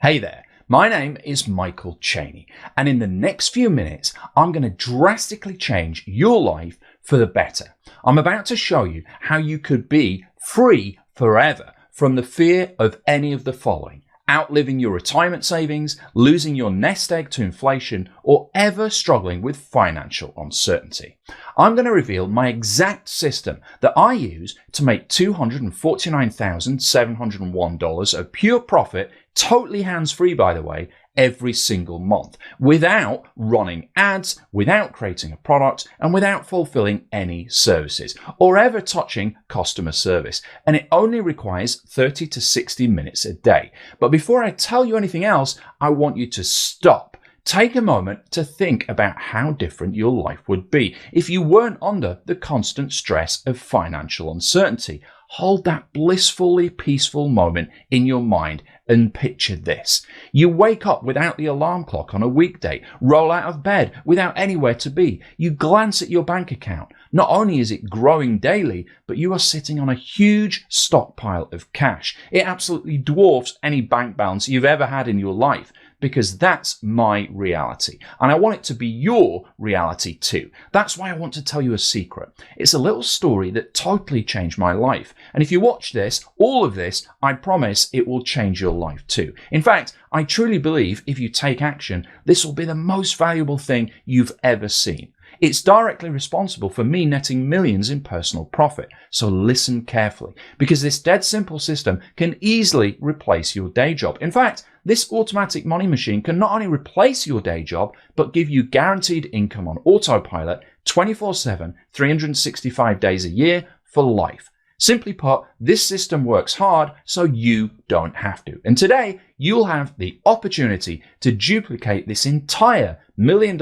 Hey there, my name is Michael Cheney, and in the next few minutes, I'm going to drastically change your life for the better. I'm about to show you how you could be free forever from the fear of any of the following: outliving your retirement savings, losing your nest egg to inflation, or ever struggling with financial uncertainty. I'm going to reveal my exact system that I use to make $249,701 of pure profit, totally hands-free by the way, every single month, without running ads, without creating a product, and without fulfilling any services, or ever touching customer service. And it only requires 30 to 60 minutes a day. But before I tell you anything else, I want you to stop. Take a moment to think about how different your life would be if you weren't under the constant stress of financial uncertainty. Hold that blissfully peaceful moment in your mind and picture this. You wake up without the alarm clock on a weekday, roll out of bed without anywhere to be. You glance at your bank account. Not only is it growing daily, but you are sitting on a huge stockpile of cash. It absolutely dwarfs any bank balance you've ever had in your life, because that's my reality. And I want it to be your reality too. That's why I want to tell you a secret. It's a little story that totally changed my life. And if you watch this, all of this, I promise it will change your life too. In fact, I truly believe if you take action, this will be the most valuable thing you've ever seen. It's directly responsible for me netting millions in personal profit. So listen carefully, because this dead simple system can easily replace your day job. In fact, this automatic money machine can not only replace your day job, but give you guaranteed income on autopilot 24/7, 365 days a year for life. Simply put, this system works hard so you don't have to. And today, you'll have the opportunity to duplicate this entire $1 million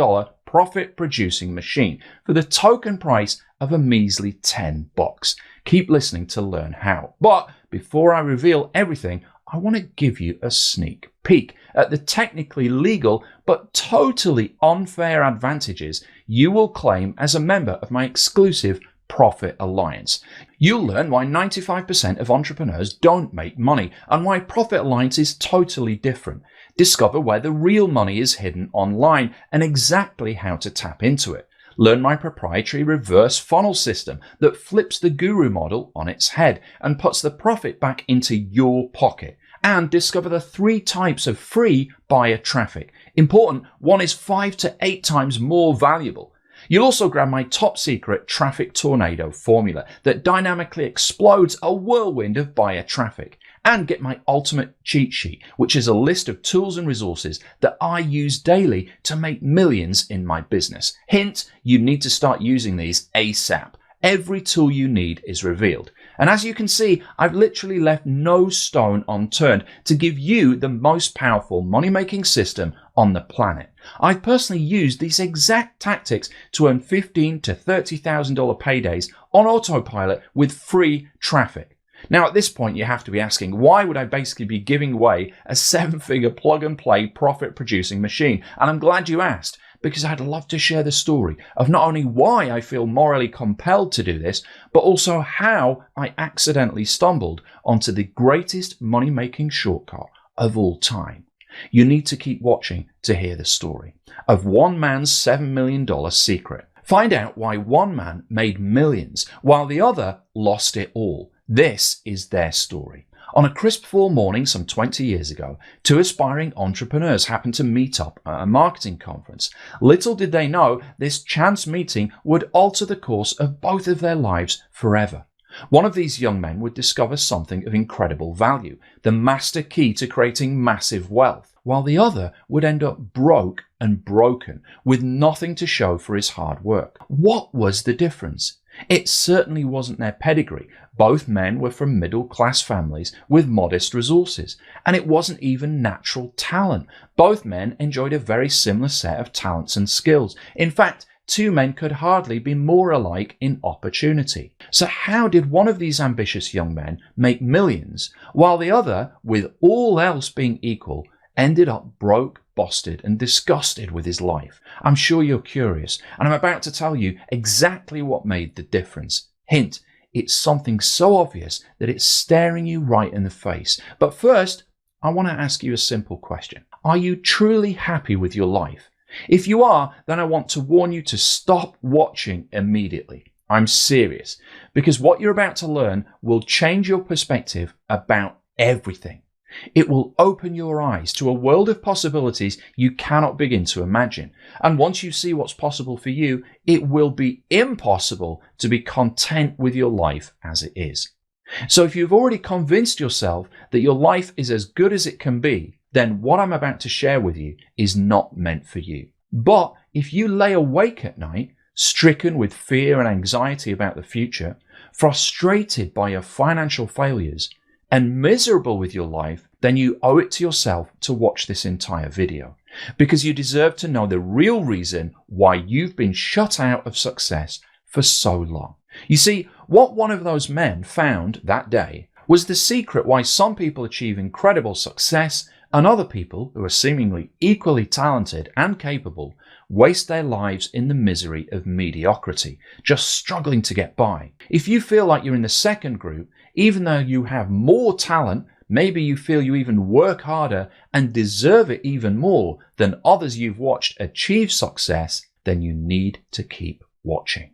profit-producing machine for the token price of a measly $10. Keep listening to learn how. But before I reveal everything, I want to give you a sneak peek at the technically legal but totally unfair advantages you will claim as a member of my exclusive Profit Alliance. You'll learn why 95% of entrepreneurs don't make money and why Profit Alliance is totally different. Discover where the real money is hidden online and exactly how to tap into it. Learn my proprietary reverse funnel system that flips the guru model on its head and puts the profit back into your pocket. And discover the 3 types of free buyer traffic. Important, one is 5 to 8 times more valuable. You'll also grab my top secret traffic tornado formula that dynamically explodes a whirlwind of buyer traffic, and get my ultimate cheat sheet, which is a list of tools and resources that I use daily to make millions in my business. Hint, you need to start using these ASAP. Every tool you need is revealed. And as you can see, I've literally left no stone unturned to give you the most powerful money-making system on the planet. I've personally used these exact tactics to earn $15,000 to $30,000 paydays on autopilot with free traffic. Now at this point you have to be asking, why would I basically be giving away a 7-figure plug-and-play profit-producing machine? And I'm glad you asked, because I'd love to share the story of not only why I feel morally compelled to do this, but also how I accidentally stumbled onto the greatest money-making shortcut of all time. You need to keep watching to hear the story of one man's $7 million secret. Find out why one man made millions while the other lost it all. This is their story. On a crisp fall morning some 20 years ago, 2 aspiring entrepreneurs happened to meet up at a marketing conference. Little did they know this chance meeting would alter the course of both of their lives forever. One of these young men would discover something of incredible value, the master key to creating massive wealth, while the other would end up broke and broken with nothing to show for his hard work. What was the difference? It certainly wasn't their pedigree. Both men were from middle-class families with modest resources, and it wasn't even natural talent. Both men enjoyed a very similar set of talents and skills. In fact, 2 men could hardly be more alike in opportunity. So how did one of these ambitious young men make millions, while the other, with all else being equal, ended up broke, busted, and disgusted with his life? I'm sure you're curious, and I'm about to tell you exactly what made the difference. Hint, it's something so obvious that it's staring you right in the face. But first, I want to ask you a simple question. Are you truly happy with your life? If you are, then I want to warn you to stop watching immediately. I'm serious, because what you're about to learn will change your perspective about everything. It will open your eyes to a world of possibilities you cannot begin to imagine. And once you see what's possible for you, it will be impossible to be content with your life as it is. So if you've already convinced yourself that your life is as good as it can be, then what I'm about to share with you is not meant for you. But if you lay awake at night, stricken with fear and anxiety about the future, frustrated by your financial failures, and miserable with your life, then you owe it to yourself to watch this entire video, because you deserve to know the real reason why you've been shut out of success for so long. You see, what one of those men found that day was the secret why some people achieve incredible success and other people, who are seemingly equally talented and capable, waste their lives in the misery of mediocrity, just struggling to get by. If you feel like you're in the second group, even though you have more talent, maybe you feel you even work harder and deserve it even more than others you've watched achieve success, then you need to keep watching.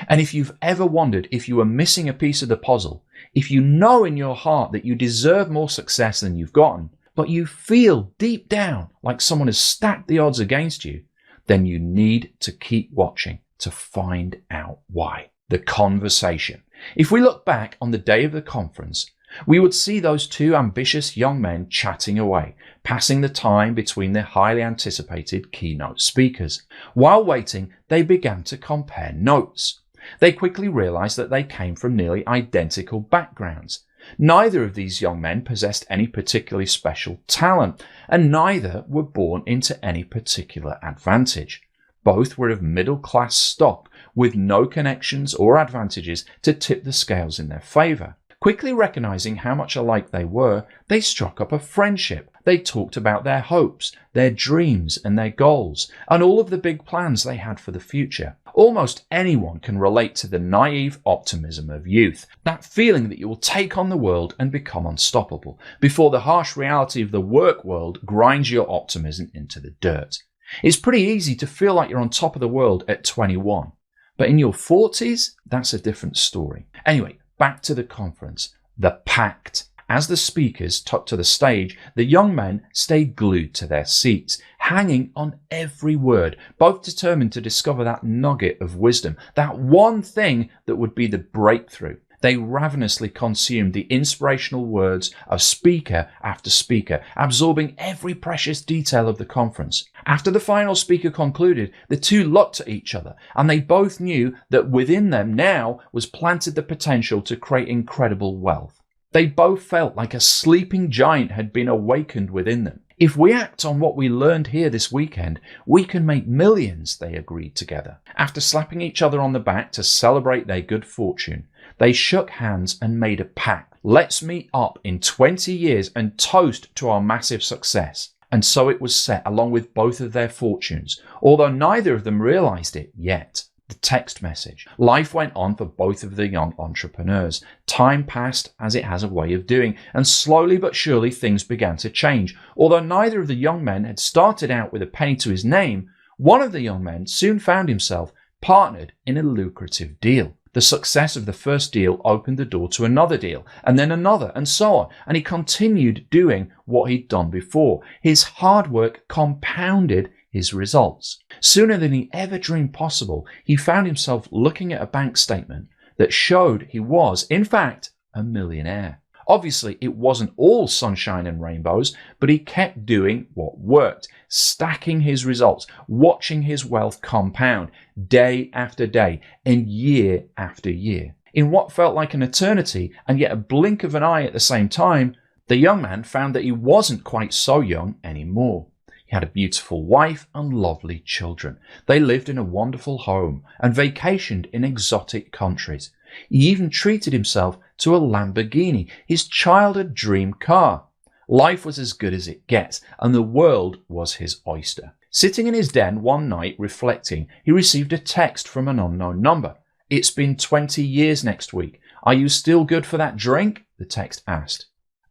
And if you've ever wondered if you are missing a piece of the puzzle, if you know in your heart that you deserve more success than you've gotten, but you feel deep down like someone has stacked the odds against you, then you need to keep watching to find out why. The conversation. If we look back on the day of the conference, we would see those two ambitious young men chatting away, passing the time between their highly anticipated keynote speakers. While waiting, they began to compare notes. They quickly realized that they came from nearly identical backgrounds. Neither of these young men possessed any particularly special talent, and neither were born into any particular advantage. Both were of middle-class stock, with no connections or advantages to tip the scales in their favor. Quickly recognizing how much alike they were, they struck up a friendship. They talked about their hopes, their dreams, and their goals, and all of the big plans they had for the future. Almost anyone can relate to the naive optimism of youth, that feeling that you will take on the world and become unstoppable, before the harsh reality of the work world grinds your optimism into the dirt. It's pretty easy to feel like you're on top of the world at 21, but in your 40s, that's a different story. Anyway, back to the conference. The pact. As the speakers took to the stage, the young men stayed glued to their seats, hanging on every word, both determined to discover that nugget of wisdom, that one thing that would be the breakthrough. They ravenously consumed the inspirational words of speaker after speaker, absorbing every precious detail of the conference. After the final speaker concluded, the two looked at each other, and they both knew that within them now was planted the potential to create incredible wealth. They both felt like a sleeping giant had been awakened within them. If we act on what we learned here this weekend, we can make millions, they agreed together. After slapping each other on the back to celebrate their good fortune, they shook hands and made a pact. Let's meet up in 20 years and toast to our massive success. And so it was set along with both of their fortunes, although neither of them realized it yet. The text message. Life went on for both of the young entrepreneurs. Time passed as it has a way of doing, and slowly but surely things began to change. Although neither of the young men had started out with a penny to his name, one of the young men soon found himself partnered in a lucrative deal. The success of the first deal opened the door to another deal, and then another, and so on. And he continued doing what he'd done before. His hard work compounded his results. Sooner than he ever dreamed possible, he found himself looking at a bank statement that showed he was, in fact, a millionaire. Obviously, it wasn't all sunshine and rainbows, but he kept doing what worked, stacking his results, watching his wealth compound day after day and year after year. In what felt like an eternity and yet a blink of an eye at the same time, the young man found that he wasn't quite so young anymore. He had a beautiful wife and lovely children. They lived in a wonderful home and vacationed in exotic countries. He even treated himself to a Lamborghini, his childhood dream car. Life was as good as it gets, and the world was his oyster. Sitting in his den one night reflecting, he received a text from an unknown number. "It's been 20 years next week. Are you still good for that drink?" the text asked.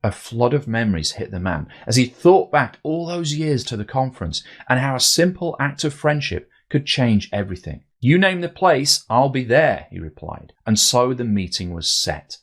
A flood of memories hit the man as he thought back all those years to the conference and how a simple act of friendship could change everything. "You name the place, I'll be there," he replied. And so the meeting was set.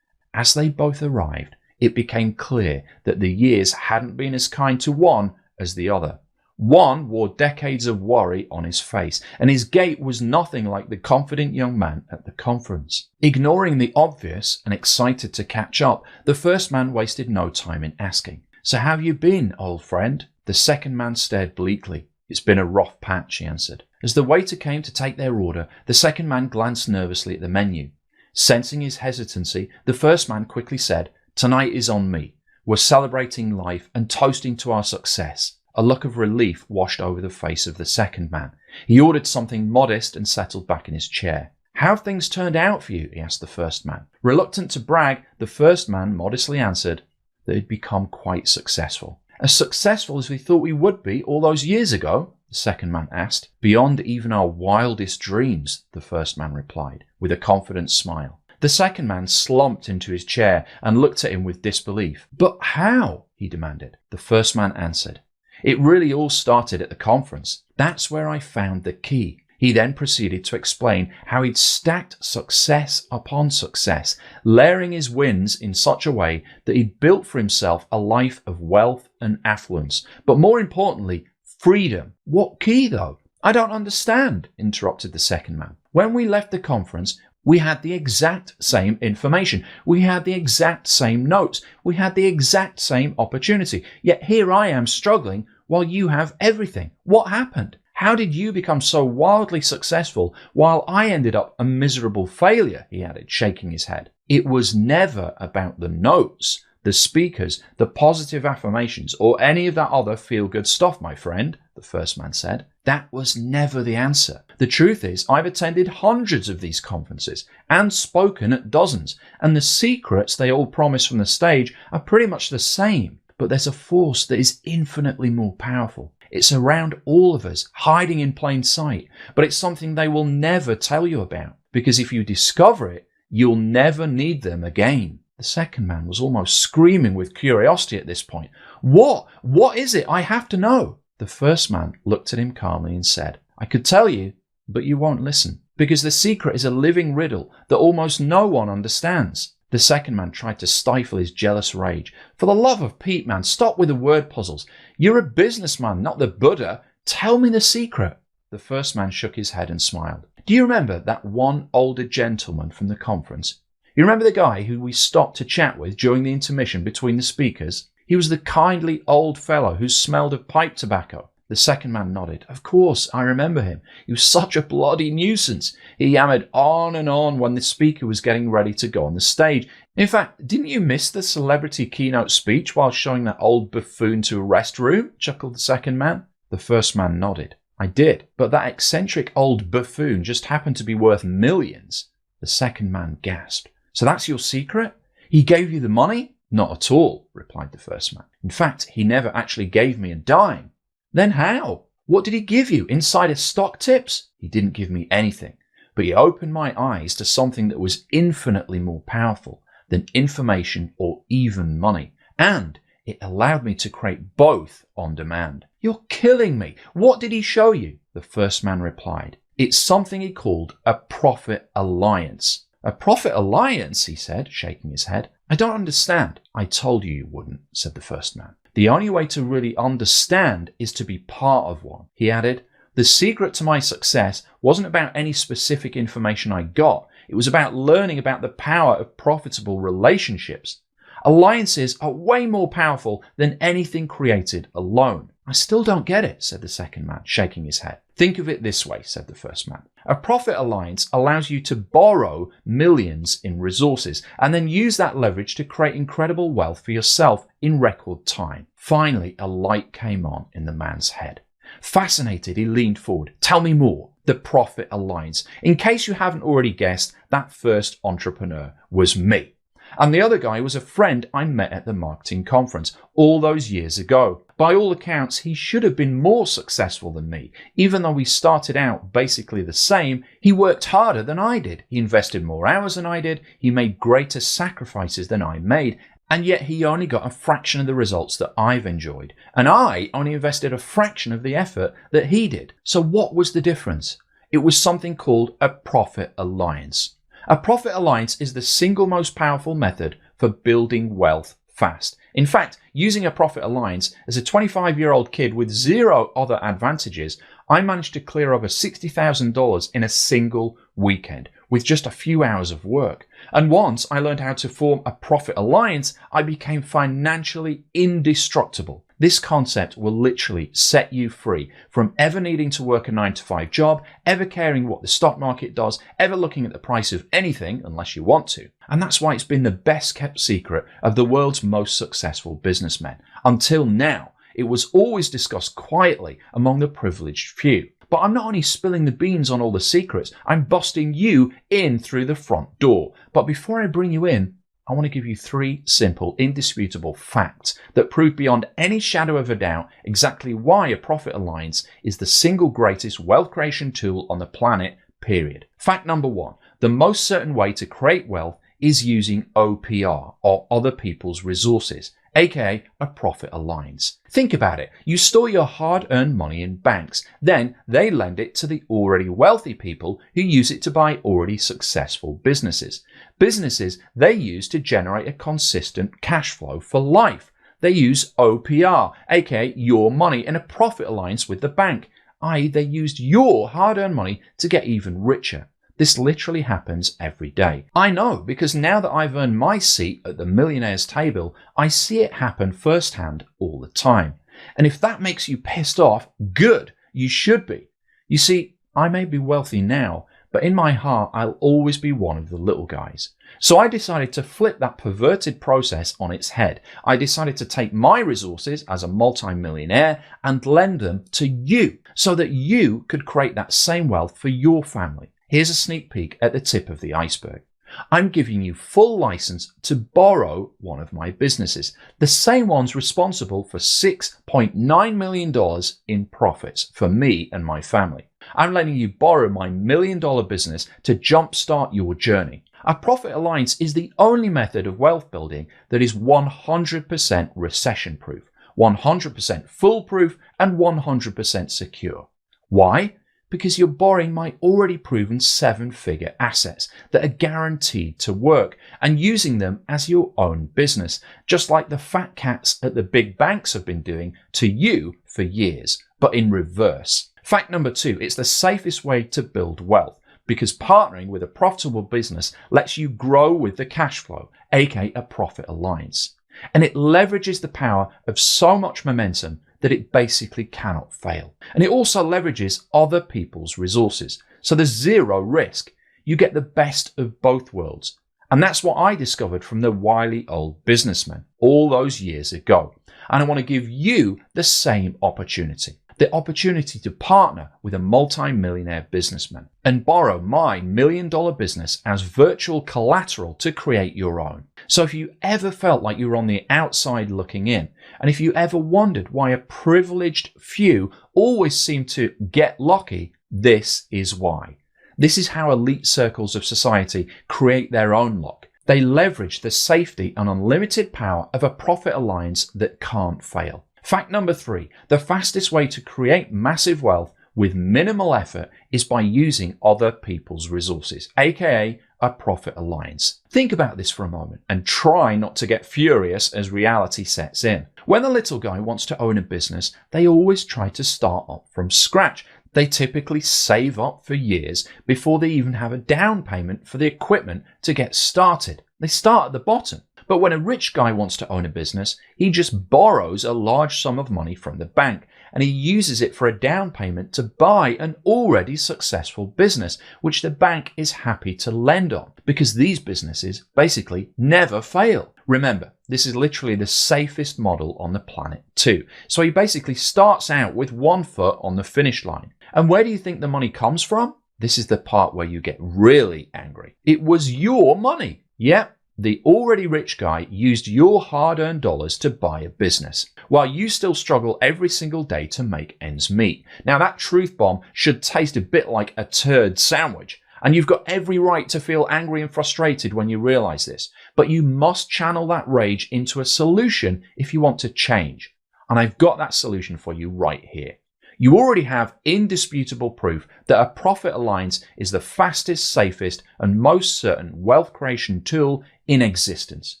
As they both arrived, it became clear that the years hadn't been as kind to one as the other. One wore decades of worry on his face, and his gait was nothing like the confident young man at the conference. Ignoring the obvious and excited to catch up, the first man wasted no time in asking, "So how have you been, old friend?" The second man stared bleakly. "It's been a rough patch," he answered. As the waiter came to take their order, the second man glanced nervously at the menu. Sensing his hesitancy, the first man quickly said, "Tonight is on me. We're celebrating life and toasting to our success." A look of relief washed over the face of the second man. He ordered something modest and settled back in his chair. "How have things turned out for you?" he asked the first man. Reluctant to brag, the first man modestly answered that he'd become quite successful. "As successful as we thought we would be all those years ago?" the second man asked. "Beyond even our wildest dreams," the first man replied, with a confident smile. The second man slumped into his chair and looked at him with disbelief. "But how?" he demanded. The first man answered, "It really all started at the conference. That's where I found the key." He then proceeded to explain how he'd stacked success upon success, layering his wins in such a way that he'd built for himself a life of wealth and affluence, but more importantly, freedom. "What key, though? I don't understand," interrupted the second man. "When we left the conference, we had the exact same information. We had the exact same notes. We had the exact same opportunity. Yet here I am struggling while you have everything. What happened? How did you become so wildly successful while I ended up a miserable failure?" he added, shaking his head. "It was never about the notes, the speakers, the positive affirmations, or any of that other feel-good stuff, my friend," the first man said. "That was never the answer. The truth is, I've attended hundreds of these conferences and spoken at dozens, and the secrets they all promise from the stage are pretty much the same. But there's a force that is infinitely more powerful. It's around all of us, hiding in plain sight, but it's something they will never tell you about, because if you discover it, you'll never need them again." The second man was almost screaming with curiosity at this point. What? What is it? I have to know." The first man looked at him calmly and said, "I could tell you, but you won't listen, because the secret is a living riddle that almost no one understands." The second man tried to stifle his jealous rage. "For the love of Pete, man, stop with the word puzzles. You're a businessman, not the Buddha. Tell me the secret." The first man shook his head and smiled. "Do you remember that one older gentleman from the conference? You remember the guy who we stopped to chat with during the intermission between the speakers? He was the kindly old fellow who smelled of pipe tobacco." The second man nodded. "Of course, I remember him. He was such a bloody nuisance. He yammered on and on when the speaker was getting ready to go on the stage. In fact, didn't you miss the celebrity keynote speech while showing that old buffoon to a restroom?" chuckled the second man. The first man nodded. "I did, but that eccentric old buffoon just happened to be worth millions." The second man gasped. "So that's your secret? He gave you the money?" "Not at all," replied the first man. "In fact, he never actually gave me a dime." "Then how? What did he give you? Insider stock tips?" "He didn't give me anything, but he opened my eyes to something that was infinitely more powerful than information or even money. And it allowed me to create both on demand." "You're killing me. What did he show you?" The first man replied. "It's something he called a profit alliance." "A profit alliance?" he said, shaking his head. "I don't understand." "I told you you wouldn't," said the first man. "The only way to really understand is to be part of one," he added. "The secret to my success wasn't about any specific information I got. It was about learning about the power of profitable relationships. Alliances are way more powerful than anything created alone." "I still don't get it," said the second man, shaking his head. "Think of it this way," said the first man. "A profit alliance allows you to borrow millions in resources and then use that leverage to create incredible wealth for yourself in record time." Finally, a light came on in the man's head. Fascinated, he leaned forward. "Tell me more." "The profit alliance. In case you haven't already guessed, that first entrepreneur was me. And the other guy was a friend I met at the marketing conference all those years ago. By all accounts, he should have been more successful than me. Even though we started out basically the same, he worked harder than I did. He invested more hours than I did. He made greater sacrifices than I made. And yet he only got a fraction of the results that I've enjoyed. And I only invested a fraction of the effort that he did. So what was the difference? It was something called a profit alliance. A profit alliance is the single most powerful method for building wealth fast. In fact, using a profit alliance as a 25-year-old kid with zero other advantages, I managed to clear over $60,000 in a single weekend with just a few hours of work. And once I learned how to form a profit alliance, I became financially indestructible. This concept will literally set you free from ever needing to work a 9-to-5 job, ever caring what the stock market does, ever looking at the price of anything unless you want to. And that's why it's been the best kept secret of the world's most successful businessmen. Until now, it was always discussed quietly among the privileged few. But I'm not only spilling the beans on all the secrets, I'm busting you in through the front door. But before I bring you in, I want to give you 3 simple, indisputable facts that prove beyond any shadow of a doubt exactly why a profit alliance is the single greatest wealth creation tool on the planet, period. Fact number 1, the most certain way to create wealth is using OPR, or other people's resources, aka a profit alliance. Think about it. You store your hard-earned money in banks. Then they lend it to the already wealthy people who use it to buy already successful businesses. Businesses they use to generate a consistent cash flow for life. They use OPR, aka your money, in a profit alliance with the bank, i.e. they used your hard-earned money to get even richer. This literally happens every day. I know, because now that I've earned my seat at the millionaire's table, I see it happen firsthand all the time. And if that makes you pissed off, good, you should be. You see, I may be wealthy now, but in my heart, I'll always be one of the little guys. So I decided to flip that perverted process on its head. I decided to take my resources as a multi-millionaire and lend them to you so that you could create that same wealth for your family. Here's a sneak peek at the tip of the iceberg. I'm giving you full license to borrow one of my businesses, the same ones responsible for $6.9 million in profits for me and my family. I'm letting you borrow my $1 million business to jumpstart your journey. A profit alliance is the only method of wealth building that is 100% recession proof, 100% foolproof, and 100% secure. Why? Because you're borrowing my already proven 7-figure assets that are guaranteed to work and using them as your own business, just like the fat cats at the big banks have been doing to you for years, but in reverse. Fact number 2, it's the safest way to build wealth because partnering with a profitable business lets you grow with the cash flow, aka a profit alliance. And it leverages the power of so much momentum that it basically cannot fail. And it also leverages other people's resources. So there's zero risk. You get the best of both worlds. And that's what I discovered from the wily old businessman all those years ago. And I want to give you the same opportunity. The opportunity to partner with a multi-millionaire businessman and borrow my $1 million business as virtual collateral to create your own. So if you ever felt like you were on the outside looking in, and if you ever wondered why a privileged few always seem to get lucky, this is why. This is how elite circles of society create their own luck. They leverage the safety and unlimited power of a profit alliance that can't fail. Fact number 3, the fastest way to create massive wealth with minimal effort is by using other people's resources, aka a profit alliance. Think about this for a moment and try not to get furious as reality sets in. When a little guy wants to own a business, they always try to start up from scratch. They typically save up for years before they even have a down payment for the equipment to get started. They start at the bottom. But when a rich guy wants to own a business, he just borrows a large sum of money from the bank and he uses it for a down payment to buy an already successful business, which the bank is happy to lend on because these businesses basically never fail. Remember, this is literally the safest model on the planet too. So he basically starts out with one foot on the finish line. And where do you think the money comes from? This is the part where you get really angry. It was your money. Yep. The already rich guy used your hard-earned dollars to buy a business, while you still struggle every single day to make ends meet. Now that truth bomb should taste a bit like a turd sandwich, And you've got every right to feel angry and frustrated when you realize this. But you must channel that rage into a solution if you want to change. And I've got that solution for you right here. You already have indisputable proof that a profit alliance is the fastest, safest, and most certain wealth creation tool in existence.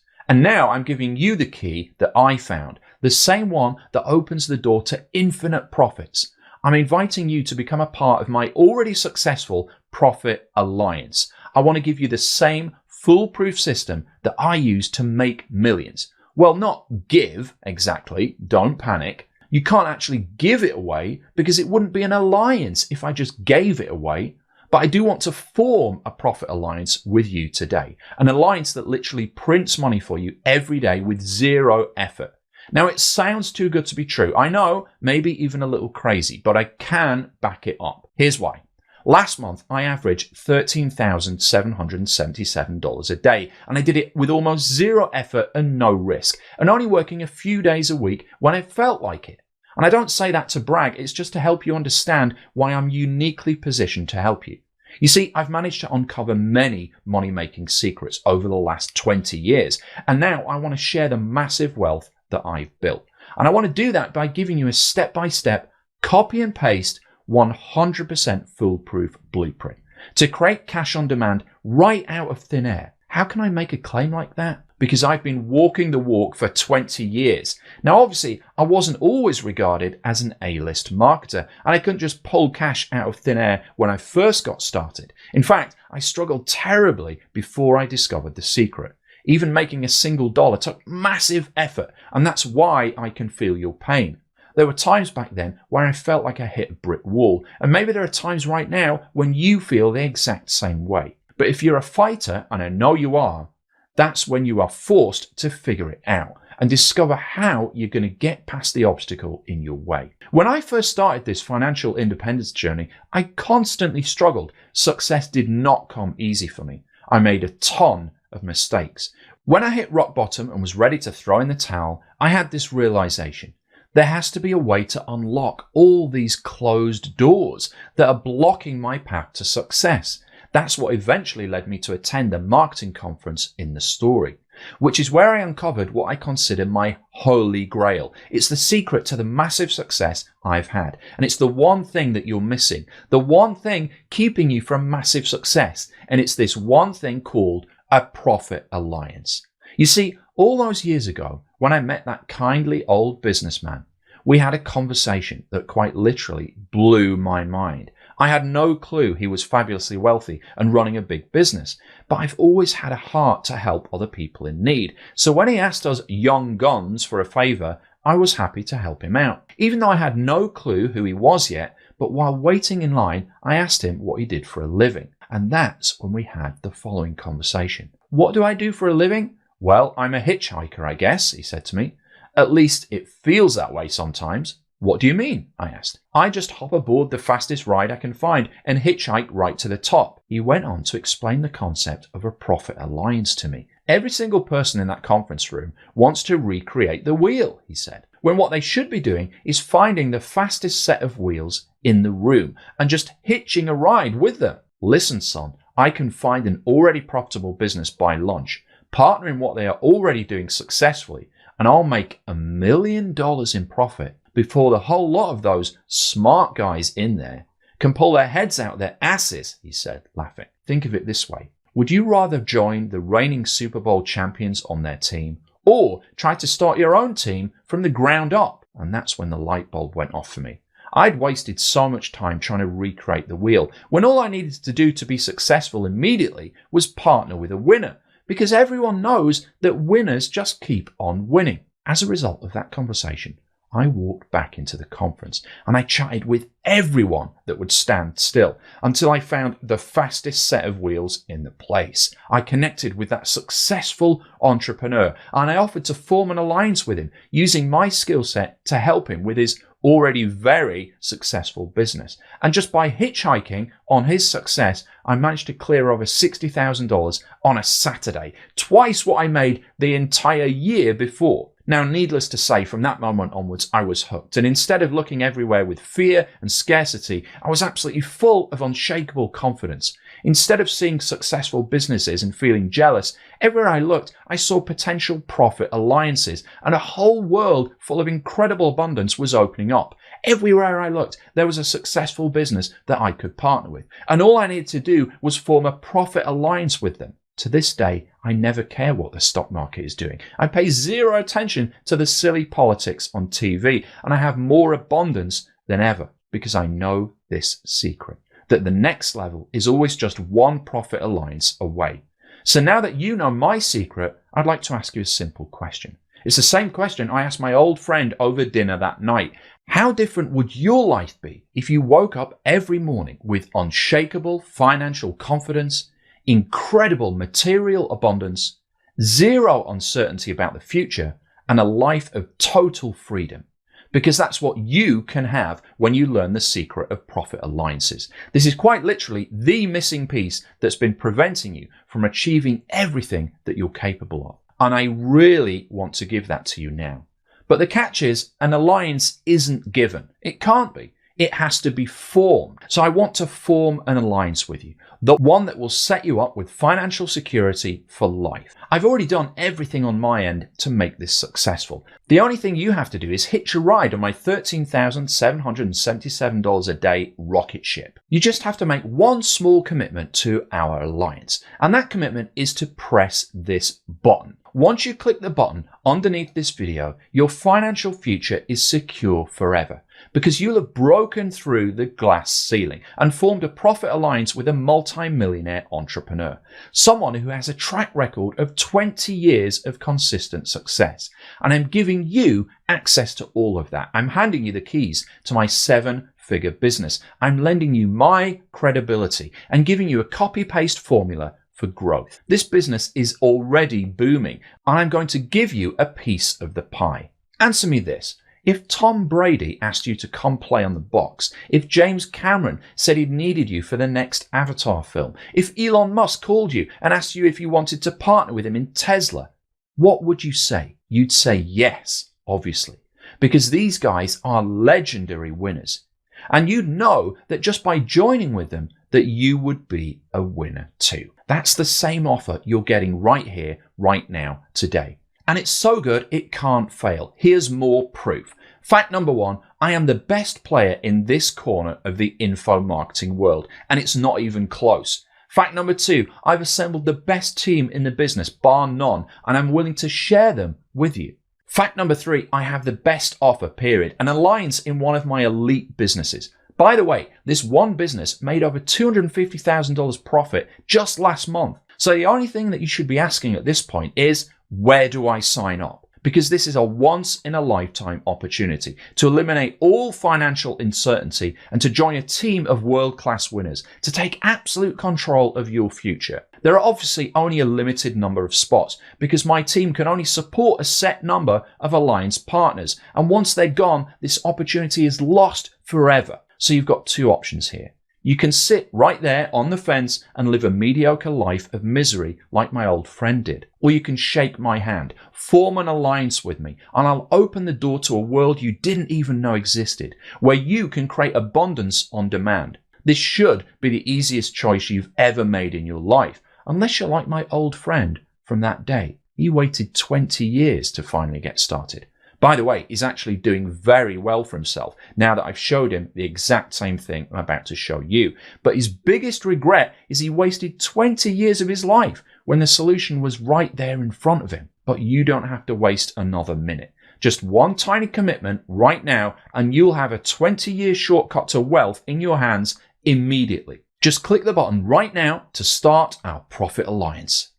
And now I'm giving you the key that I found, the same one that opens the door to infinite profits. I'm inviting you to become a part of my already successful Profit Alliance. I want to give you the same foolproof system that I use to make millions. Well, not give exactly, don't panic. You can't actually give it away because it wouldn't be an alliance if I just gave it away. But I do want to form a profit alliance with you today. An alliance that literally prints money for you every day with zero effort. Now, it sounds too good to be true. I know, maybe even a little crazy, but I can back it up. Here's why. Last month, I averaged $13,777 a day, and I did it with almost zero effort and no risk, and only working a few days a week when I felt like it. And I don't say that to brag, it's just to help you understand why I'm uniquely positioned to help you. You see, I've managed to uncover many money-making secrets over the last 20 years, and now I want to share the massive wealth that I've built. And I want to do that by giving you a step-by-step, copy and paste, 100% foolproof blueprint to create cash on demand right out of thin air. How can I make a claim like that? Because I've been walking the walk for 20 years. Now, obviously, I wasn't always regarded as an A-list marketer, and I couldn't just pull cash out of thin air when I first got started. In fact, I struggled terribly before I discovered the secret. Even making a single dollar took massive effort, and that's why I can feel your pain. There were times back then where I felt like I hit a brick wall, and maybe there are times right now when you feel the exact same way. But if you're a fighter, and I know you are, that's when you are forced to figure it out and discover how you're going to get past the obstacle in your way. When I first started this financial independence journey, I constantly struggled. Success did not come easy for me. I made a ton of mistakes. When I hit rock bottom and was ready to throw in the towel, I had this realization. There has to be a way to unlock all these closed doors that are blocking my path to success. That's what eventually led me to attend a marketing conference in the story, which is where I uncovered what I consider my holy grail. It's the secret to the massive success I've had. And it's the one thing that you're missing, the one thing keeping you from massive success. And it's this one thing called a profit alliance. You see, all those years ago, when I met that kindly old businessman, we had a conversation that quite literally blew my mind. I had no clue he was fabulously wealthy and running a big business, but I've always had a heart to help other people in need. So when he asked us young guns for a favor, I was happy to help him out, even though I had no clue who he was yet. But while waiting in line, I asked him what he did for a living. And that's when we had the following conversation. What do I do for a living? Well, I'm a hitchhiker, I guess, he said to me. At least it feels that way sometimes. What do you mean? I asked. I just hop aboard the fastest ride I can find and hitchhike right to the top. He went on to explain the concept of a profit alliance to me. Every single person in that conference room wants to recreate the wheel, he said, when what they should be doing is finding the fastest set of wheels in the room and just hitching a ride with them. Listen, son, I can find an already profitable business by lunch, partner in what they are already doing successfully, and I'll make $1 million in profit before the whole lot of those smart guys in there can pull their heads out their asses, he said, laughing. Think of it this way. Would you rather join the reigning Super Bowl champions on their team or try to start your own team from the ground up? And that's when the light bulb went off for me. I'd wasted so much time trying to recreate the wheel when all I needed to do to be successful immediately was partner with a winner, because everyone knows that winners just keep on winning. As a result of that conversation, I walked back into the conference and I chatted with everyone that would stand still until I found the fastest set of wheels in the place. I connected with that successful entrepreneur and I offered to form an alliance with him using my skill set to help him with his already very successful business. And just by hitchhiking on his success, I managed to clear over $60,000 on a Saturday, twice what I made the entire year before. Now, needless to say, from that moment onwards, I was hooked. And instead of looking everywhere with fear and scarcity, I was absolutely full of unshakable confidence. Instead of seeing successful businesses and feeling jealous, everywhere I looked, I saw potential profit alliances, and a whole world full of incredible abundance was opening up. Everywhere I looked, there was a successful business that I could partner with. And all I needed to do was form a profit alliance with them. To this day, I never care what the stock market is doing. I pay zero attention to the silly politics on TV, and I have more abundance than ever because I know this secret, that the next level is always just one profit alliance away. So now that you know my secret, I'd like to ask you a simple question. It's the same question I asked my old friend over dinner that night. How different would your life be if you woke up every morning with unshakable financial confidence, incredible material abundance, zero uncertainty about the future, and a life of total freedom? Because that's what you can have when you learn the secret of profit alliances. This is quite literally the missing piece that's been preventing you from achieving everything that you're capable of. And I really want to give that to you now. But the catch is, an alliance isn't given. It can't be. It has to be formed. So I want to form an alliance with you, the one that will set you up with financial security for life. I've already done everything on my end to make this successful. The only thing you have to do is hitch a ride on my $13,777 a day rocket ship. You just have to make one small commitment to our alliance, and that commitment is to press this button. Once you click the button underneath this video, your financial future is secure forever, because you'll have broken through the glass ceiling and formed a profit alliance with a multi-millionaire entrepreneur, someone who has a track record of 20 years of consistent success. And I'm giving you access to all of that. I'm handing you the keys to my 7-figure business. I'm lending you my credibility and giving you a copy-paste formula for growth. This business is already booming, and I'm going to give you a piece of the pie. Answer me this. If Tom Brady asked you to come play on the box, if James Cameron said he needed you for the next Avatar film, if Elon Musk called you and asked you if you wanted to partner with him in Tesla, what would you say? You'd say yes, obviously, because these guys are legendary winners. And you'd know that just by joining with them, that you would be a winner too. That's the same offer you're getting right here, right now, today. And it's so good, it can't fail. Here's more proof. Fact number 1, I am the best player in this corner of the info marketing world, and it's not even close. Fact number 2, I've assembled the best team in the business, bar none, and I'm willing to share them with you. Fact number 3, I have the best offer, period, an alliance in one of my elite businesses. By the way, this one business made over $250,000 profit just last month. So the only thing that you should be asking at this point is, where do I sign up? Because this is a once-in-a-lifetime opportunity to eliminate all financial uncertainty and to join a team of world-class winners to take absolute control of your future. There are obviously only a limited number of spots because my team can only support a set number of alliance partners. And once they're gone, this opportunity is lost forever. So you've got two options here. You can sit right there on the fence and live a mediocre life of misery like my old friend did. Or you can shake my hand, form an alliance with me, and I'll open the door to a world you didn't even know existed, where you can create abundance on demand. This should be the easiest choice you've ever made in your life, unless you're like my old friend from that day. He waited 20 years to finally get started. By the way, he's actually doing very well for himself now that I've showed him the exact same thing I'm about to show you. But his biggest regret is he wasted 20 years of his life when the solution was right there in front of him. But you don't have to waste another minute. Just one tiny commitment right now and you'll have a 20-year shortcut to wealth in your hands immediately. Just click the button right now to start our Profit Alliance.